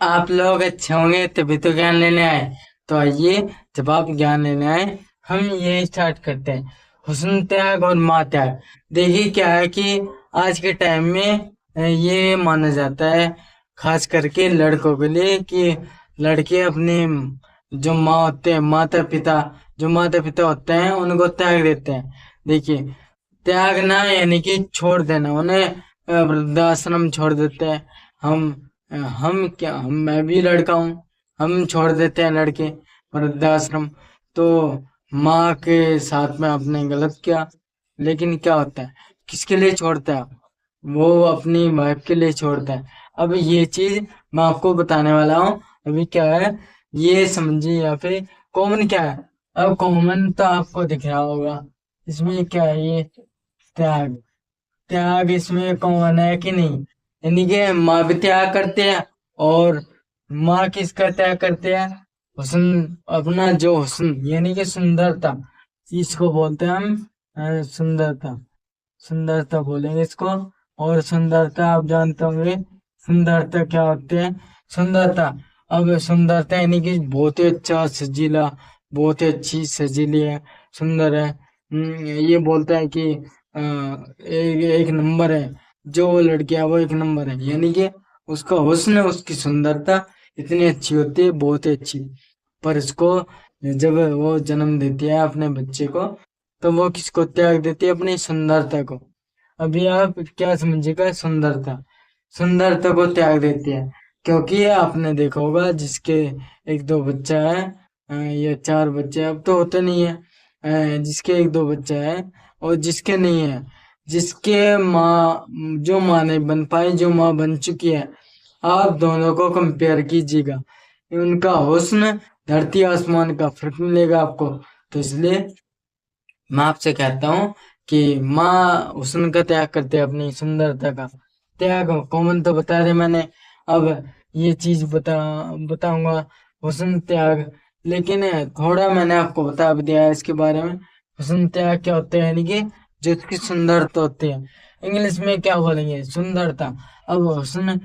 आप लोग अच्छे होंगे तभी तो ज्ञान लेने आए। तो आइए, जब आप ज्ञान लेने आए, हम ये स्टार्ट करते हैं। हुस्न त्याग और माँ त्याग। देखिए क्या है कि आज के टाइम में ये माना जाता है, खास करके लड़कों के लिए, कि लड़के अपने जो माँ होते हैं, माता पिता होते हैं, उनको त्याग देते हैं। देखिए, त्यागना यानी कि छोड़ देना उन्हें, वृद्धाश्रम छोड़ देते हैं। हम मैं भी लड़का हूँ, हम छोड़ देते हैं लड़के वृद्धाश्रम। तो माँ के साथ में आपने गलत किया, लेकिन क्या होता है, किसके लिए छोड़ता है? वो अपनी वाइफ के लिए छोड़ता है। अब ये चीज मैं आपको बताने वाला हूँ। अभी क्या है, ये समझिए। या फिर कॉमन क्या है? अब कॉमन तो आपको दिख रहा होगा। इसमें क्या है, ये त्याग। त्याग इसमें कौन है कि नहीं? यानी कि माँ भी त्याग करते हैं, और माँ किसका त्याग करते हैं? हुस्न, अपना जो हुस्न यानी कि सुंदरता, इसको बोलते हैं हम सुंदरता। सुंदरता बोलेंगे इसको। और सुंदरता आप जानते होंगे, सुंदरता क्या होते हैं? सुंदरता, अब सुंदरता यानी कि बहुत ही अच्छा सजीला, बहुत ही अच्छी सजीली है, सुंदर है। ये बोलता है कि एक नंबर है, जो वो लड़की है वो एक नंबर है। यानी कि उसका हुस्न, उसकी सुंदरता इतनी अच्छी होती है, बहुत ही अच्छी। पर इसको जब वो जन्म देती है अपने बच्चे को, तो वो किसको त्याग देती है? अपनी सुंदरता को। अभी आप क्या समझिएगा? सुंदरता, सुंदरता को त्याग देती है। क्योंकि आपने देखा होगा, जिसके एक दो बच्चा है, या चार बच्चे, अब तो होते नहीं है, जिसके एक दो बच्चा है और जिसके नहीं है, जिसके माँ, जो माँ नहीं बन पाई, जो माँ बन चुकी है, आप दोनों को कंपेयर कीजिएगा, उनका हुस्न धरती आसमान का फर्क मिलेगा आपको। तो इसलिए मैं आपसे कहता हूँ कि माँ हुस्न का त्याग करते हैं, अपनी सुंदरता का त्याग। कॉमन तो बता रहे मैंने। अब ये चीज बताऊंगा, हुस्न त्याग। लेकिन थोड़ा मैंने आपको बता भी दिया है इसके बारे में। हुस्न त्याग क्या होते हैं, यानी कि जो इसकी सुंदरता होती है। इंग्लिश में क्या बोलेंगे? सुंदरता। अब हुस्न,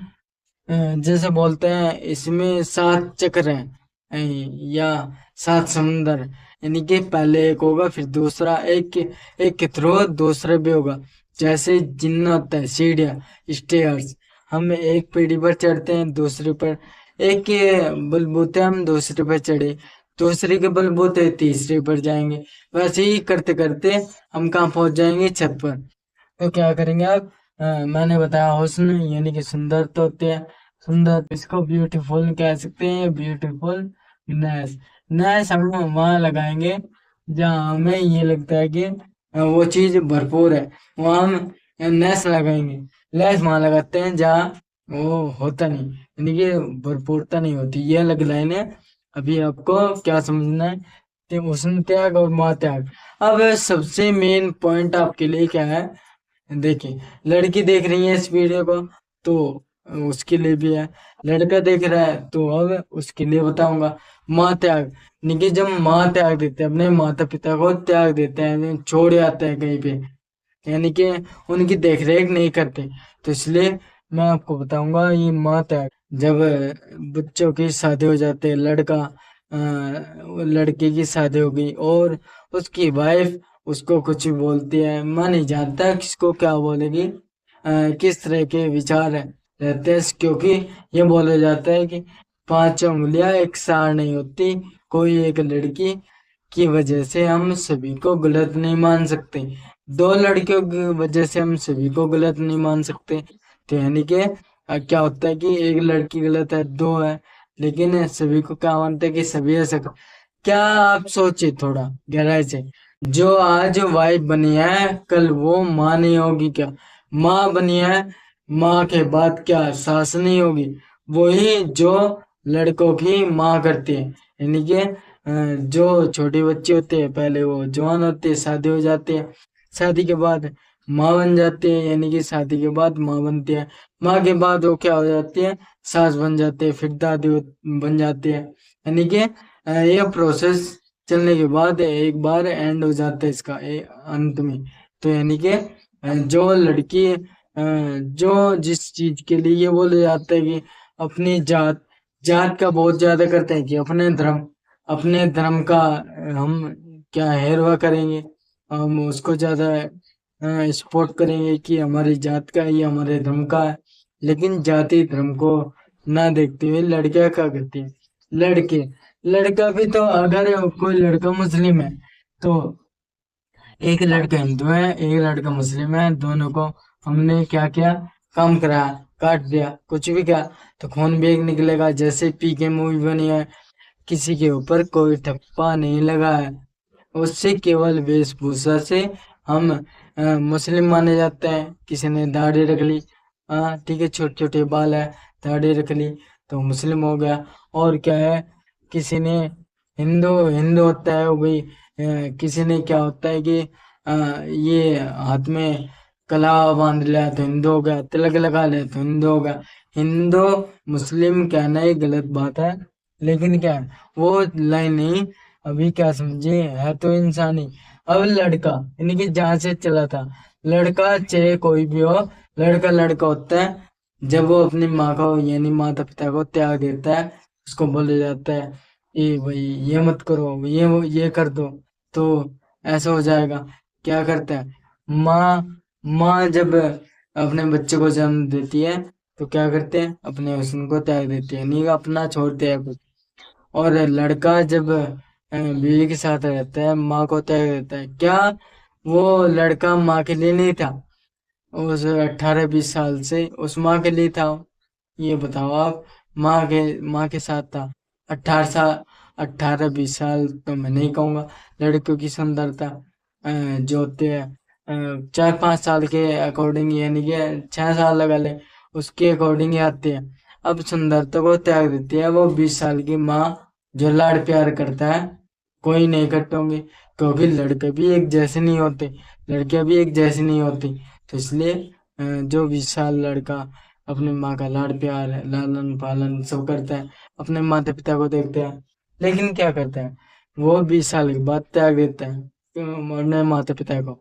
जैसे बोलते हैं, इसमें सात चक्र हैं, या सात समुंदर। यानी कि पहले एक होगा, फिर दूसरा, एक के थ्रू दूसरा भी होगा। जैसे जिन्ना होता है, सीढ़ियाँ, स्टेयर्स। हम एक पीढ़ी पर चढ़ते हैं, दूसरे पर, एक के बलबूते हम दूसरे पर चढ़े, दूसरे के बलबूते तीसरे पर जाएंगे। वैसे ही करते करते हम कहाँ पहुंच जाएंगे? छत पर। तो क्या करेंगे आप? मैंने बताया, हुस्न यानी कि सुंदरता होती है। सुंदर, इसको ब्यूटीफुल कह सकते हैं, ब्यूटीफुल नेस। नेस हम वहाँ लगाएंगे जहाँ हमें ये लगता है कि वो चीज भरपूर है, वहाँ हम नेस लगाएंगे। लेस वहाँ लगाते हैं जहाँ वो होता नहीं, यानी कि भरपूरता नहीं होती। ये अलग लाइन है। अभी आपको क्या समझना है? हुस्न त्याग और माँ त्याग। अब सबसे मेन पॉइंट आपके लिए क्या है? देखिए, लड़की देख रही है इस वीडियो को, तो उसके लिए भी है। लड़का देख रहा है, तो अब उसके लिए बताऊंगा। माँ त्याग, यानी कि जब माँ त्याग देते हैं, अपने माता पिता को त्याग देते हैं, छोड़ जाते हैं कहीं पे, यानी कि उनकी देख रेख नहीं करते। तो इसलिए मैं आपको बताऊंगा, ये माँ त्याग। जब बच्चों की शादी हो जाती है, लड़के की शादी हो गई, और उसकी वाइफ उसको कुछ भी बोलती है, मैं नहीं जानता किसको क्या बोलेगी, किस तरह के विचार रहते हैं। क्योंकि ये बोला जाता है कि पांच उंगलियां एक सार नहीं होती। कोई एक लड़की की वजह से हम सभी को गलत नहीं मान सकते, दो लड़कियों की वजह से हम सभी को गलत नहीं मान सकते। तो यानी कि क्या होता है कि एक लड़की गलत है, दो है, लेकिन सभी को क्या मानते हैं कि सभी ऐसा क्या? आप सोचिए थोड़ा गहराई से। जो आज वाइफ बनी है, कल वो माँ नहीं होगी क्या? माँ बनी है, माँ के बाद क्या सास नहीं होगी? वही जो लड़कों की माँ करती है। यानी कि जो छोटी बच्ची होती है, पहले वो जवान होती है, शादी हो जाती है, शादी के बाद माँ बन जाती है, यानी कि शादी के बाद माँ बनती है। माँ के बाद वो क्या हो जाती है? सास बन जाती है, फिर बन जाती है। यानी कि ये प्रोसेस चलने के बाद एक बार एंड हो जाता है इसका, अंत में। तो यानी कि जो लड़की, जो जिस चीज के लिए ये बोला जाता है कि अपनी जात, जात का बहुत ज्यादा करते हैं कि अपने धर्म का हम क्या हेरवा करेंगे, हम उसको ज्यादा सपोर्ट करेंगे कि हमारी जात का है, ये हमारे धर्म का है। लेकिन जाति धर्म को ना देखते हुए लड़कियां क्या करती है, लड़के लड़का भी तो अगर कोई लड़का मुस्लिम है तो एक लड़का हिंदू है एक लड़का मुस्लिम है, दोनों को हमने क्या किया, काम कराया, काट दिया, कुछ भी किया तो खून भी एक निकलेगा। जैसे पीके मूवी बनी है, किसी के ऊपर कोई ठप्पा नहीं लगा है, उससे केवल वेशभूषा से हम मुस्लिम माने जाते हैं। किसी ने दाढ़ी रख ली, हाँ ठीक है, छोटे छोटे बाल है, दाढ़ी रख ली तो मुस्लिम हो गया। और क्या है, किसी ने हिंदू हिंदू होता है वो भाई, किसी ने क्या होता है कि ये हाथ में कलावा बांध लिया तो हिंदू हो गया, तिलक लगा लिया तो हिंदू हो गया। हिंदू मुस्लिम कहना ही गलत बात है, लेकिन क्या है वो लाइन नहीं, अभी क्या समझे, है तो इंसानी। अब लड़का यानी कि जहां से चला था, लड़का चाहे कोई भी हो, लड़का लड़का होता है जब वो अपनी माँ को यानी माता पिता को त्याग देता है। उसको बोला जाता है ये भाई ये मत करो, ये कर दो तो ऐसा हो जाएगा। क्या करता है, माँ माँ जब अपने बच्चे को जन्म देती है तो क्या करते हैं, अपने हुस्न को त्याग देती है, नहीं अपना छोड़ते हैं कुछ। और लड़का जब बीवी के साथ रहता है, माँ को त्याग देता है। क्या वो लड़का माँ के लिए नहीं था, उस 18-20 साल से उस माँ के लिए था? ये बताओ आप, माँ के साथ था 18 साल, 18-20 साल तो मैं नहीं कहूँगा। लड़कियों की सुंदरता जो होते हैं 4-5 साल के अकॉर्डिंग, यानी कि 6 साल लगा ले, उसके अकॉर्डिंग ही आते हैं। अब सुंदरता को त्याग देती है वो 20 साल की माँ, जो लाड़ प्यार करता है, कोई नहीं करते होंगे, क्योंकि लड़के भी एक जैसे नहीं होते, लड़कियां भी एक जैसी नहीं होती। तो इसलिए जो 20 साल लड़का अपनी माँ का लाड़ प्यार लालन पालन सब करता है, अपने माता पिता को देखता है, लेकिन क्या करता है वो 20 साल के बाद त्याग देता है अपने माता पिता को।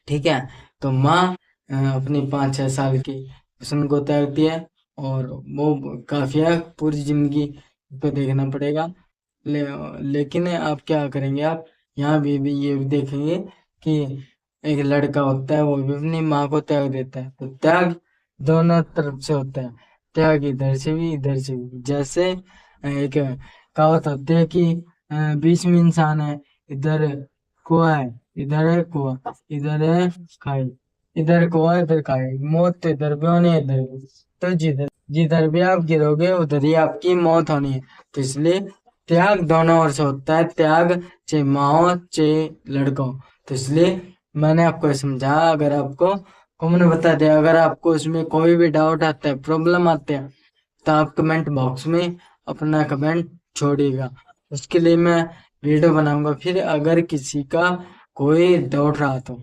ठीक है, तो माँ अपनी 5-6 साल की हुस्न को त्याग दिया, और वो काफी है, पूरी जिंदगी को देखना पड़ेगा। ले, लेकिन आप क्या करेंगे, आप यहाँ भी ये भी देखेंगे कि एक लड़का होता है वो भी अपनी माँ को त्याग देता है, तो त्याग दोनों तरफ से होता है, त्याग इधर से भी इधर से भी। जैसे एक कहावत होती है कि बीच में इंसान है, इधर कुआं है, इधर है कुआं, इधर है खाई, इधर कुआं इधर खाई, मौत तो इधर भी होनी है इधर भी। तो जिधर जिधर भी आप गिरोगे उधर ही आपकी मौत होनी है। तो इसलिए त्याग दोनों ओर से होता है, त्याग चाहे माँ हो चाहे लड़का हो। तो इसलिए मैंने आपको ये समझाया, अगर आपको को मैंने बता दिया, अगर आपको इसमें कोई भी डाउट आता है, प्रॉब्लम आते हैं, तो आप कमेंट बॉक्स में अपना कमेंट छोड़िएगा, उसके लिए मैं वीडियो बनाऊंगा। फिर अगर किसी का कोई डाउट रहा तो